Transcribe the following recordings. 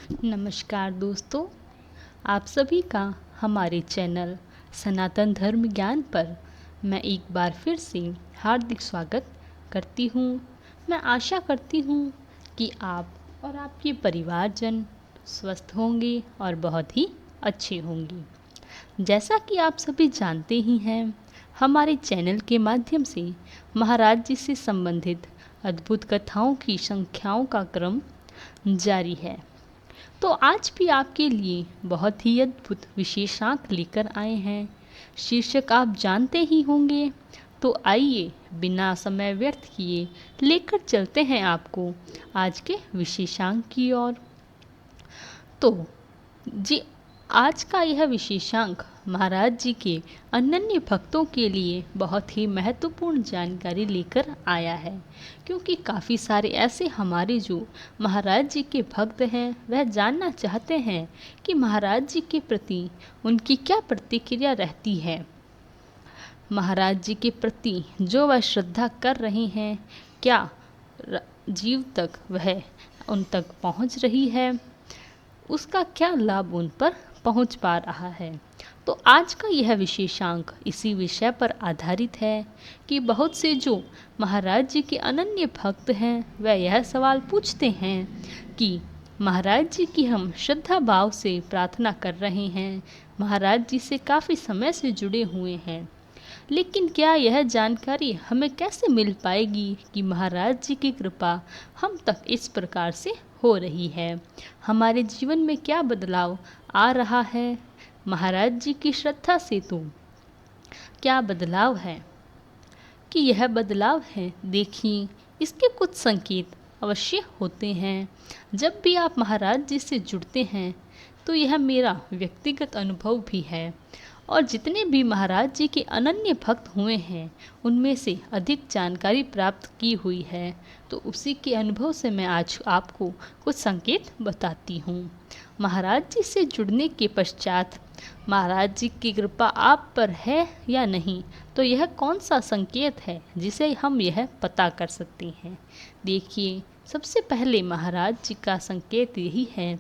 नमस्कार दोस्तों, आप सभी का हमारे चैनल सनातन धर्म ज्ञान पर मैं एक बार फिर से हार्दिक स्वागत करती हूँ। मैं आशा करती हूँ कि आप और आपके परिवारजन स्वस्थ होंगे और बहुत ही अच्छे होंगे। जैसा कि आप सभी जानते ही हैं, हमारे चैनल के माध्यम से महाराज जी से संबंधित अद्भुत कथाओं की संख्याओं का क्रम जारी है। तो आज भी आपके लिए बहुत ही अद्भुत विशेषांक लेकर आए हैं। शीर्षक आप जानते ही होंगे, तो आइए बिना समय व्यर्थ किए लेकर चलते हैं आपको आज के विशेषांक की ओर। तो जी, आज का यह विशेषांक महाराज जी के अनन्य भक्तों के लिए बहुत ही महत्वपूर्ण जानकारी लेकर आया है, क्योंकि काफ़ी सारे ऐसे हमारे जो महाराज जी के भक्त हैं वह जानना चाहते हैं कि महाराज जी के प्रति उनकी क्या प्रतिक्रिया रहती है। महाराज जी के प्रति जो वह श्रद्धा कर रहे हैं, क्या जीव तक वह उन तक पहुंच रही है, उसका क्या लाभ उन पर पहुंच पा रहा है। तो आज का यह विशेषांक इसी विषय पर आधारित है कि बहुत से जो महाराज जी के अनन्य भक्त हैं वह यह सवाल पूछते हैं कि महाराज जी की हम श्रद्धा भाव से प्रार्थना कर रहे हैं, महाराज जी से काफ़ी समय से जुड़े हुए हैं, लेकिन क्या यह जानकारी हमें कैसे मिल पाएगी कि महाराज जी की कृपा हम तक इस प्रकार से हो रही है, हमारे जीवन में क्या बदलाव आ रहा है, महाराज जी की श्रद्धा से तो क्या बदलाव है। कि यह बदलाव है, देखिए इसके कुछ संकेत अवश्य होते हैं। जब भी आप महाराज जी से जुड़ते हैं तो यह मेरा व्यक्तिगत अनुभव भी है, और जितने भी महाराज जी के अनन्य भक्त हुए हैं उनमें से अधिक जानकारी प्राप्त की हुई है, तो उसी के अनुभव से मैं आज आपको कुछ संकेत बताती हूँ। महाराज जी से जुड़ने के पश्चात महाराज जी की कृपा आप पर है या नहीं, तो यह कौन सा संकेत है जिसे हम यह पता कर सकते हैं। देखिए, सबसे पहले महाराज जी का संकेत यही है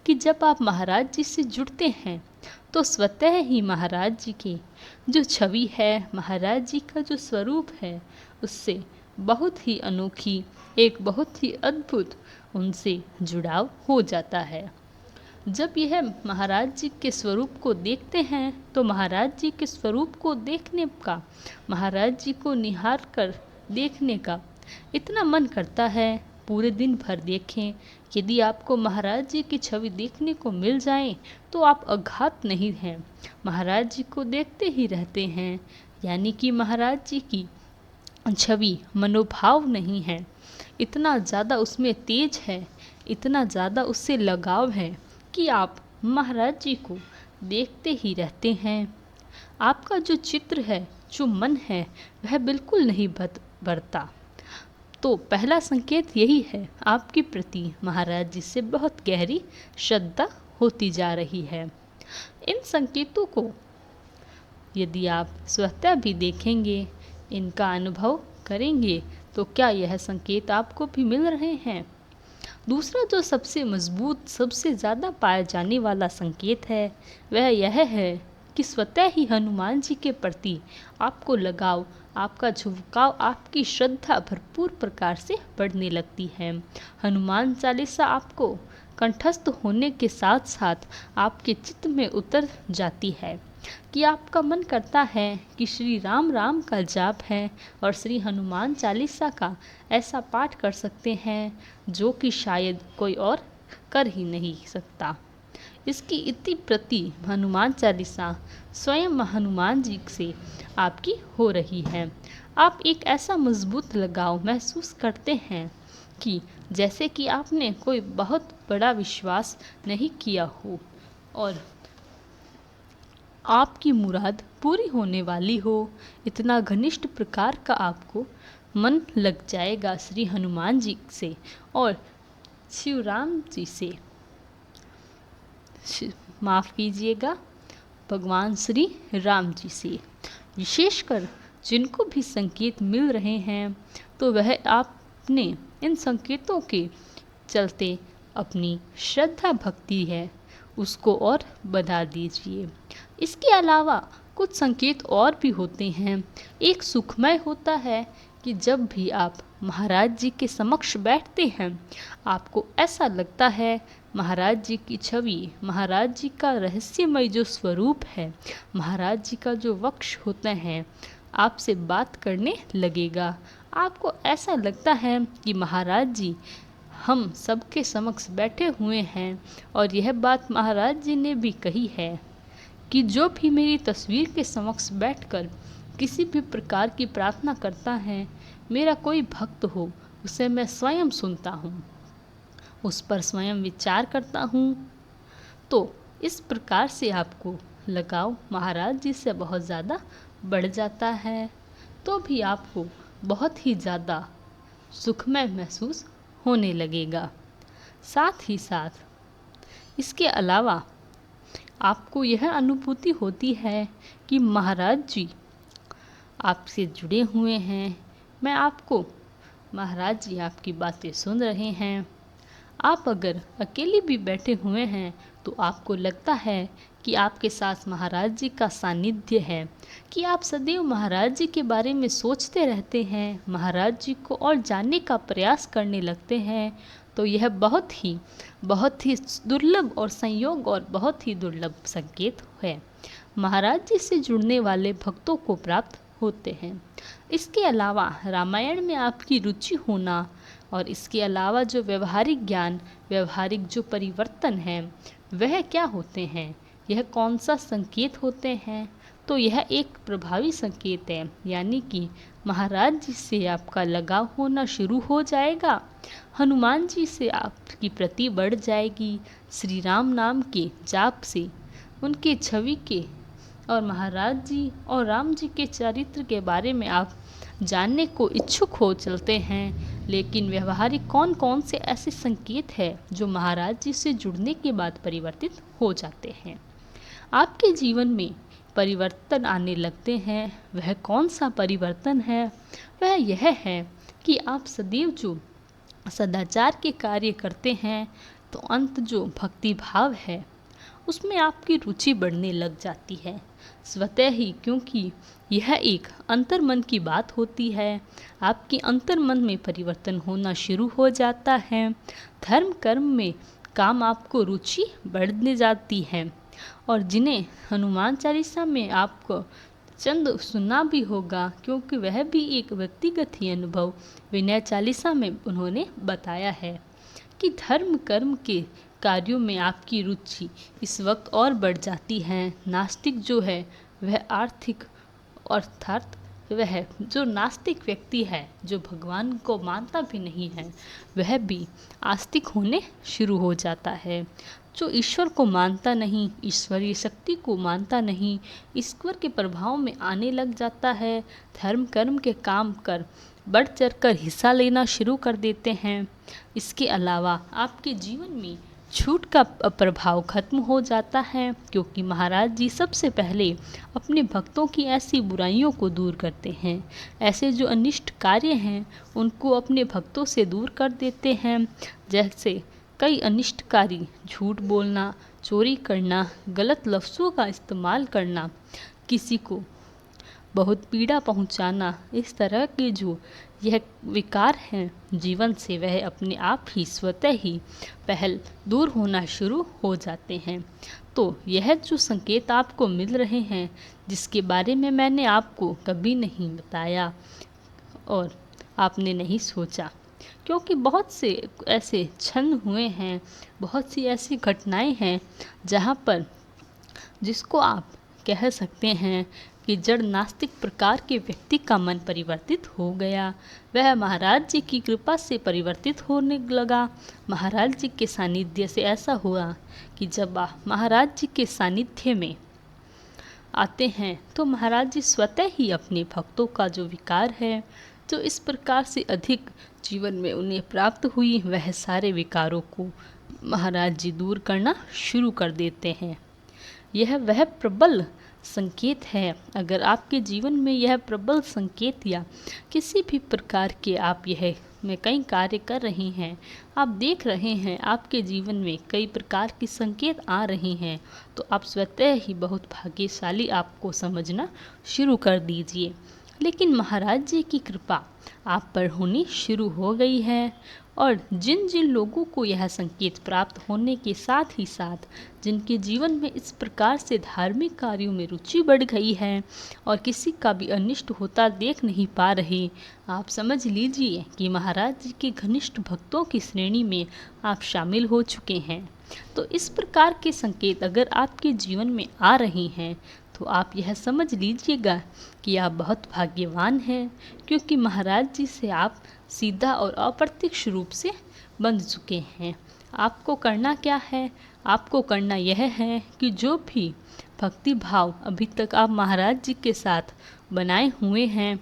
कि जब आप महाराज जी से जुड़ते हैं तो स्वतः ही महाराज जी की जो छवि है, महाराज जी का जो स्वरूप है, उससे बहुत ही अनोखी, एक बहुत ही अद्भुत उनसे जुड़ाव हो जाता है। जब यह महाराज जी के स्वरूप को देखते हैं तो महाराज जी के स्वरूप को देखने का, महाराज जी को निहार कर देखने का इतना मन करता है, पूरे दिन भर देखें, यदि आपको महाराज जी की छवि देखने को मिल जाए तो आप अघात नहीं हैं, महाराज जी को देखते ही रहते हैं। यानी कि महाराज जी की छवि मनोभाव नहीं है, इतना ज़्यादा उसमें तेज है, इतना ज़्यादा उससे लगाव है कि आप महाराज जी को देखते ही रहते हैं। आपका जो चित्र है, जो मन है, वह बिल्कुल नहीं बढ़ता। तो पहला संकेत यही है, आपके प्रति महाराज जी से बहुत गहरी श्रद्धा होती जा रही है। इन संकेतों को यदि आप स्वतः भी देखेंगे, इनका अनुभव करेंगे, तो क्या यह संकेत आपको भी मिल रहे हैं। दूसरा जो सबसे मजबूत, सबसे ज़्यादा पाया जाने वाला संकेत है, वह यह है कि स्वतः ही हनुमान जी के प्रति आपको लगाव, आपका झुकाव, आपकी श्रद्धा भरपूर प्रकार से बढ़ने लगती है। हनुमान चालीसा आपको कंठस्थ होने के साथ साथ आपके चित्त में उतर जाती है कि आपका मन करता है कि श्री राम राम का जाप है और श्री हनुमान चालीसा का ऐसा पाठ कर सकते हैं जो कि शायद कोई और कर ही नहीं सकता। इसकी इतनी प्रति हनुमान चालीसा स्वयं हनुमान जी से आपकी हो रही है। आप एक ऐसा मजबूत लगाव महसूस करते हैं कि जैसे कि आपने कोई बहुत बड़ा विश्वास नहीं किया हो और आपकी मुराद पूरी होने वाली हो, इतना घनिष्ठ प्रकार का आपको मन लग जाएगा श्री हनुमान जी से और शिव राम जी से, माफ़ कीजिएगा, भगवान श्री राम जी से। विशेषकर जिनको भी संकेत मिल रहे हैं तो वह आपने इन संकेतों के चलते अपनी श्रद्धा भक्ति है उसको और बढ़ा दीजिए। इसके अलावा कुछ संकेत और भी होते हैं। एक सुखमय होता है कि जब भी आप महाराज जी के समक्ष बैठते हैं आपको ऐसा लगता है महाराज जी की छवि, महाराज जी का रहस्यमय जो स्वरूप है, महाराज जी का जो वक्ष होते हैं आपसे बात करने लगेगा। आपको ऐसा लगता है कि महाराज जी हम सबके समक्ष बैठे हुए हैं और यह बात महाराज जी ने भी कही है कि जो भी मेरी तस्वीर के समक्ष बैठकर किसी भी प्रकार की प्रार्थना करता है, मेरा कोई भक्त हो, उसे मैं स्वयं सुनता हूँ, उस पर स्वयं विचार करता हूँ। तो इस प्रकार से आपको लगाव महाराज जी से बहुत ज़्यादा बढ़ जाता है, तो भी आपको बहुत ही ज़्यादा सुखमय महसूस होने लगेगा। साथ ही साथ इसके अलावा आपको यह अनुभूति होती है कि महाराज जी आपसे जुड़े हुए हैं। मैं आपको महाराज जी आपकी बातें सुन रहे हैं। आप अगर अकेले भी बैठे हुए हैं तो आपको लगता है कि आपके साथ महाराज जी का सानिध्य है, कि आप सदैव महाराज जी के बारे में सोचते रहते हैं, महाराज जी को और जानने का प्रयास करने लगते हैं। तो यह बहुत ही दुर्लभ और संयोग और बहुत ही दुर्लभ संकेत है, महाराज जी से जुड़ने वाले भक्तों को प्राप्त होते हैं। इसके अलावा रामायण में आपकी रुचि होना और इसके अलावा जो व्यवहारिक ज्ञान, व्यवहारिक जो परिवर्तन है वह क्या होते हैं, यह कौन सा संकेत होते हैं, तो यह एक प्रभावी संकेत है। यानी कि महाराज जी से आपका लगाव होना शुरू हो जाएगा, हनुमान जी से आपकी प्रति बढ़ जाएगी, श्री राम नाम के जाप से उनके छवि के और महाराज जी और राम जी के चरित्र के बारे में आप जानने को इच्छुक हो चलते हैं। लेकिन व्यवहारिक कौन कौन से ऐसे संकेत हैं जो महाराज जी से जुड़ने के बाद परिवर्तित हो जाते हैं, आपके जीवन में परिवर्तन आने लगते हैं। वह कौन सा परिवर्तन है? वह यह है कि आप सदैव जो सदाचार के कार्य करते हैं तो अंत जो भक्ति भाव है उसमें आपकी रुचि बढ़ने लग जाती है स्वतः ही, क्योंकि यह एक अंतर्मन की बात होती है। आपके अंतर्मन में परिवर्तन होना शुरू हो जाता है। धर्म कर्म में काम आपको रुचि बढ़ने जाती है। और जिन्हें हनुमान चालीसा में आपको चंद सुना भी होगा, क्योंकि वह भी एक व्यक्तिगत ही अनुभव विनय चालीसा में उन्होंने बताया है कि धर्म कर्म के कार्यों में आपकी रुचि इस वक्त और बढ़ जाती है। नास्तिक जो है वह आर्थिक अर्थात वह जो नास्तिक व्यक्ति है, जो भगवान को मानता भी नहीं है, वह भी आस्तिक होने शुरू हो जाता है। जो ईश्वर को मानता नहीं, ईश्वरीय शक्ति को मानता नहीं, ईश्वर के प्रभाव में आने लग जाता है। धर्म कर्म के काम कर बढ़ चढ़ कर हिस्सा लेना शुरू कर देते हैं। इसके अलावा आपके जीवन में छूट का प्रभाव खत्म हो जाता है, क्योंकि महाराज जी सबसे पहले अपने भक्तों की ऐसी बुराइयों को दूर करते हैं। ऐसे जो अनिष्ट कार्य हैं उनको अपने भक्तों से दूर कर देते हैं। जैसे कई अनिष्टकारी झूठ बोलना, चोरी करना, गलत लफ्ज़ों का इस्तेमाल करना, किसी को बहुत पीड़ा पहुंचाना, इस तरह के जो यह विकार हैं जीवन से, वह अपने आप ही स्वतः ही पहल दूर होना शुरू हो जाते हैं। तो यह जो संकेत आपको मिल रहे हैं, जिसके बारे में मैंने आपको कभी नहीं बताया और आपने नहीं सोचा, क्योंकि बहुत से ऐसे क्षण हुए हैं, बहुत सी ऐसी घटनाएं हैं जहाँ पर जिसको आप कह सकते हैं कि जड़ नास्तिक प्रकार के व्यक्ति का मन परिवर्तित हो गया। वह महाराज जी की कृपा से परिवर्तित होने लगा। महाराज जी के सानिध्य से ऐसा हुआ कि जब आप महाराज जी के सानिध्य में आते हैं तो महाराज जी स्वतः ही अपने भक्तों का जो विकार है, जो इस प्रकार से अधिक जीवन में उन्हें प्राप्त हुई, वह सारे विकारों को महाराज जी दूर करना शुरू कर देते हैं। यह वह प्रबल संकेत है। अगर आपके जीवन में यह प्रबल संकेत या किसी भी प्रकार के आप यह में कई कार्य कर रहे हैं, आप देख रहे हैं आपके जीवन में कई प्रकार के संकेत आ रहे हैं, तो आप स्वतः ही बहुत भाग्यशाली आपको समझना शुरू कर दीजिए। लेकिन महाराज जी की कृपा आप पर होनी शुरू हो गई है, और जिन जिन लोगों को यह संकेत प्राप्त होने के साथ ही साथ जिनके जीवन में इस प्रकार से धार्मिक कार्यों में रुचि बढ़ गई है और किसी का भी अनिष्ट होता देख नहीं पा रहे, आप समझ लीजिए कि महाराज जी के घनिष्ठ भक्तों की श्रेणी में आप शामिल हो चुके हैं। तो इस प्रकार के संकेत अगर आपके जीवन में आ रहे हैं तो आप यह समझ लीजिएगा कि आप बहुत भाग्यवान हैं, क्योंकि महाराज जी से आप सीधा और अप्रत्यक्ष रूप से बंध चुके हैं। आपको करना क्या है? आपको करना यह है कि जो भी भक्ति भाव अभी तक आप महाराज जी के साथ बनाए हुए हैं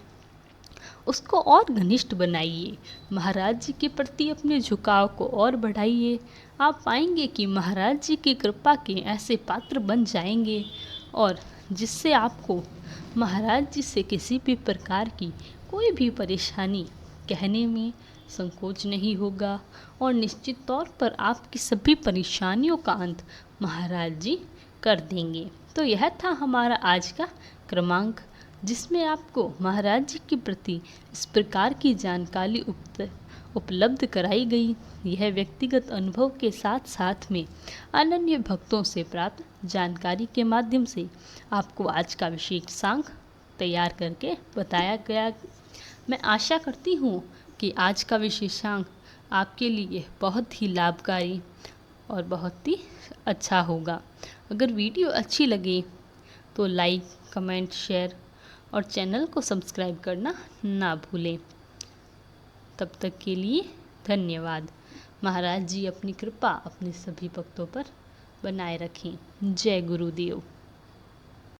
उसको और घनिष्ठ बनाइए। महाराज जी के प्रति अपने झुकाव को और बढ़ाइए। आप पाएंगे कि महाराज जी की कृपा के ऐसे पात्र बन जाएंगे और जिससे आपको महाराज जी से किसी भी प्रकार की कोई भी परेशानी कहने में संकोच नहीं होगा, और निश्चित तौर पर आपकी सभी परेशानियों का अंत महाराज जी कर देंगे। तो यह था हमारा आज का क्रमांक, जिसमें आपको महाराज जी के प्रति इस प्रकार की जानकारी उपलब्ध कराई गई। यह व्यक्तिगत अनुभव के साथ साथ में अनन्य भक्तों से प्राप्त जानकारी के माध्यम से आपको आज का विशेषांक तैयार करके बताया गया। मैं आशा करती हूँ कि आज का विशेषांक आपके लिए बहुत ही लाभकारी और बहुत ही अच्छा होगा। अगर वीडियो अच्छी लगे तो लाइक, कमेंट, शेयर और चैनल को सब्सक्राइब करना ना भूलें। तब तक के लिए धन्यवाद। महाराज जी अपनी कृपा अपने सभी भक्तों पर बनाए रखें। जय गुरुदेव।